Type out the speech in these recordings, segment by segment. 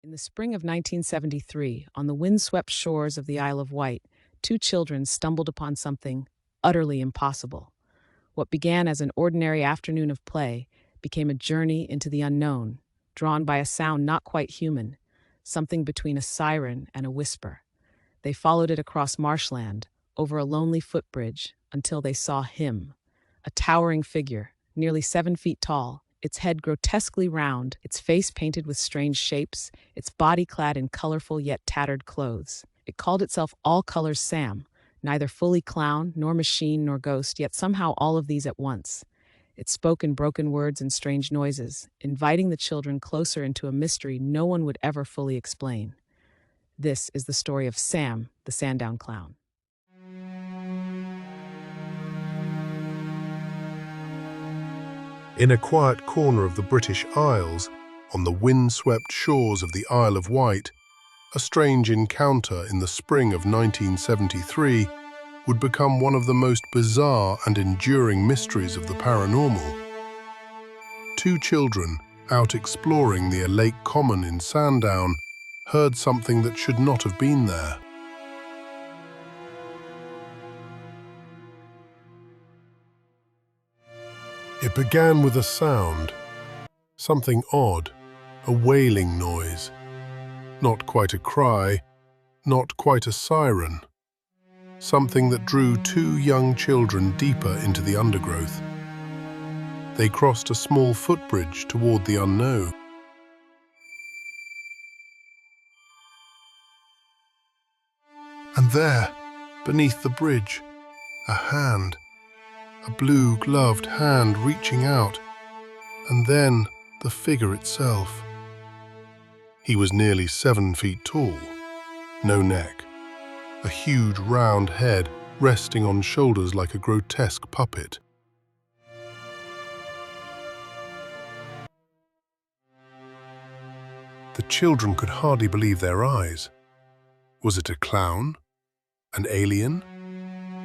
In the spring of 1973, on the windswept shores of the Isle of Wight, two children stumbled upon something utterly impossible. What began as an ordinary afternoon of play became a journey into the unknown, drawn by a sound not quite human, something between a siren and a whisper. They followed it across marshland, over a lonely footbridge, until they saw him, a towering figure, nearly 7 feet tall, its head grotesquely round, its face painted with strange shapes, its body clad in colorful yet tattered clothes. It called itself All Colors Sam, neither fully clown, nor machine, nor ghost, yet somehow all of these at once. It spoke in broken words and strange noises, inviting the children closer into a mystery no one would ever fully explain. This is the story of Sam, the Sandown Clown. In a quiet corner of the British Isles, on the windswept shores of the Isle of Wight, a strange encounter in the spring of 1973 would become one of the most bizarre and enduring mysteries of the paranormal. Two children, out exploring the lake common in Sandown, heard something that should not have been there. It began with a sound, something odd, a wailing noise. Not quite a cry, not quite a siren. Something that drew two young children deeper into the undergrowth. They crossed a small footbridge toward the unknown. And there, beneath the bridge, a hand. A blue-gloved hand reaching out, and then the figure itself. He was nearly 7 feet tall, no neck, a huge round head resting on shoulders like a grotesque puppet. The children could hardly believe their eyes. Was it a clown? An alien?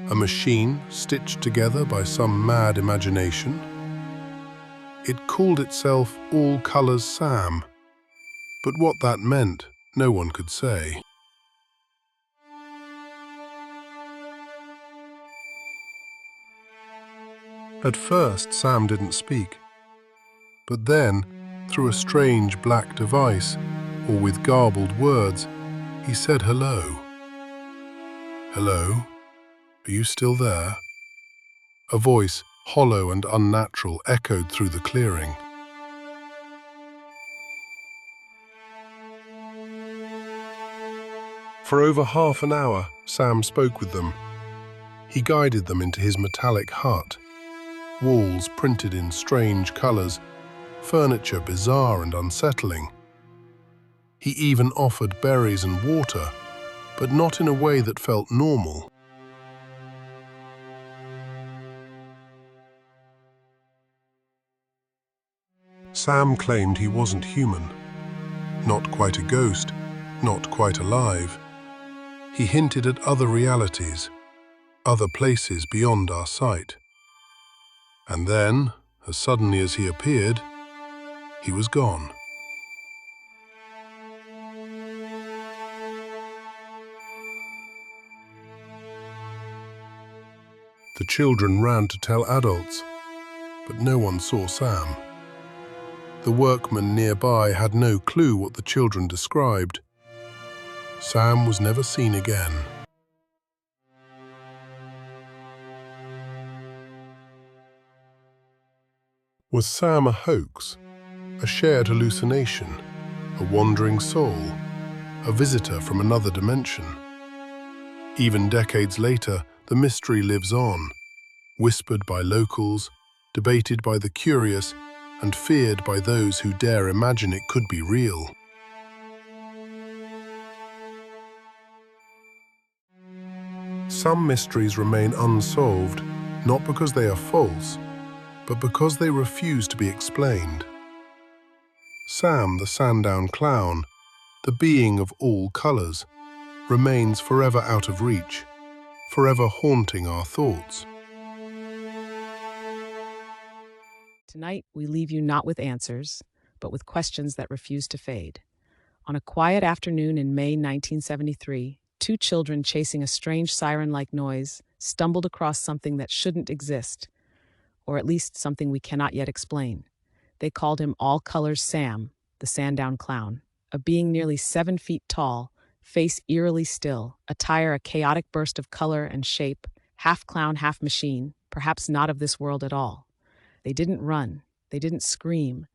A machine stitched together by some mad imagination? It called itself All Colors Sam, but what that meant, no one could say. At first, Sam didn't speak, but then, through a strange black device, or with garbled words, he said hello. Hello? Are you still there? A voice, hollow and unnatural, echoed through the clearing. For over half an hour, Sam spoke with them. He guided them into his metallic hut. Walls printed in strange colors, furniture bizarre and unsettling. He even offered berries and water, but not in a way that felt normal. Sam claimed he wasn't human, not quite a ghost, not quite alive. He hinted at other realities, other places beyond our sight. And then, as suddenly as he appeared, he was gone. The children ran to tell adults, but no one saw Sam. The workmen nearby had no clue what the children described. Sam was never seen again. Was Sam a hoax, a shared hallucination, a wandering soul, a visitor from another dimension? Even decades later, the mystery lives on, whispered by locals, debated by the curious, and feared by those who dare imagine it could be real. Some mysteries remain unsolved, not because they are false, but because they refuse to be explained. Sam, the Sandown Clown, the being of all colors, remains forever out of reach, forever haunting our thoughts. Tonight, we leave you not with answers, but with questions that refuse to fade. On a quiet afternoon in May 1973, two children chasing a strange siren-like noise stumbled across something that shouldn't exist, or at least something we cannot yet explain. They called him All Colors Sam, the Sandown Clown, a being nearly 7 feet tall, face eerily still, attire a chaotic burst of color and shape, half clown, half machine, perhaps not of this world at all. They didn't run, they didn't scream.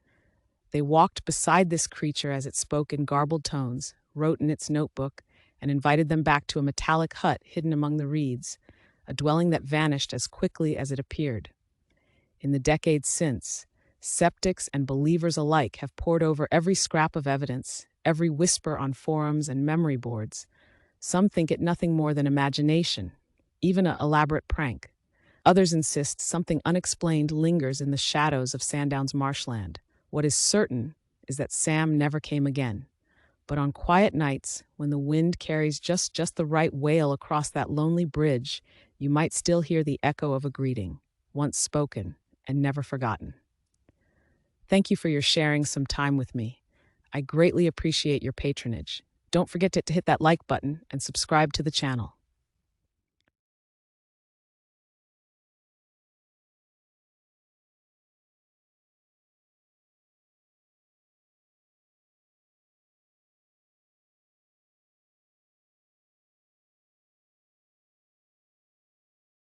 They walked beside this creature as it spoke in garbled tones, wrote in its notebook, and invited them back to a metallic hut hidden among the reeds, a dwelling that vanished as quickly as it appeared. In the decades since, skeptics and believers alike have pored over every scrap of evidence, every whisper on forums and memory boards. Some think it nothing more than imagination, even an elaborate prank. Others insist something unexplained lingers in the shadows of Sandown's marshland. What is certain is that Sam never came again. But on quiet nights, when the wind carries just the right wail across that lonely bridge, you might still hear the echo of a greeting, once spoken and never forgotten. Thank you for your sharing some time with me. I greatly appreciate your patronage. Don't forget to hit that like button and subscribe to the channel.